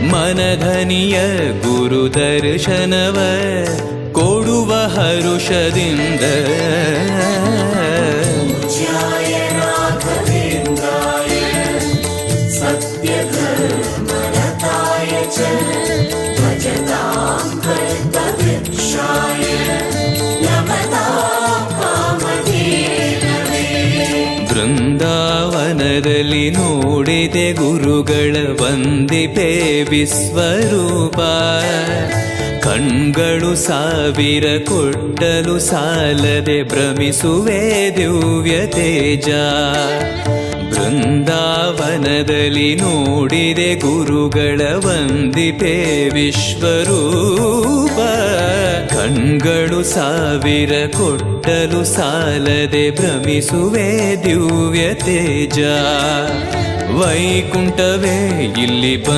ಮನಧನಿಯ ಗುರು ದರ್ಶನವ ಕೊಡುವ ಹರುಷದಿಂದ ಬೃಂದಾವನದಲ್ಲಿ ನೋಡಿದೆ ಗುರುಗಳ ವಂದಿಪೆ ವಿಶ್ವರೂಪ. ಕಣ್ಗಳು ಸಾವಿರ ಕೊಟ್ಟಲು ಸಾಲದೆ ಭ್ರಮಿಸುವೆ ದಿವ್ಯ ತೇಜ. ಬೃಂದಾವನದಲ್ಲಿ ನೋಡಿದೆ ಗುರುಗಳ ವಂದಿಪೆ ವಿಶ್ವರೂಪ. ಕಣ್ಗಳು ಸಾವಿರ ಕೊಟ್ಟಲು ಸಾಲದೆ ಭ್ರಮಿಸುವೆ ದಿವ್ಯ ತೇಜ. ವೈಕುಂಠವೇ ಇಲ್ಲಿ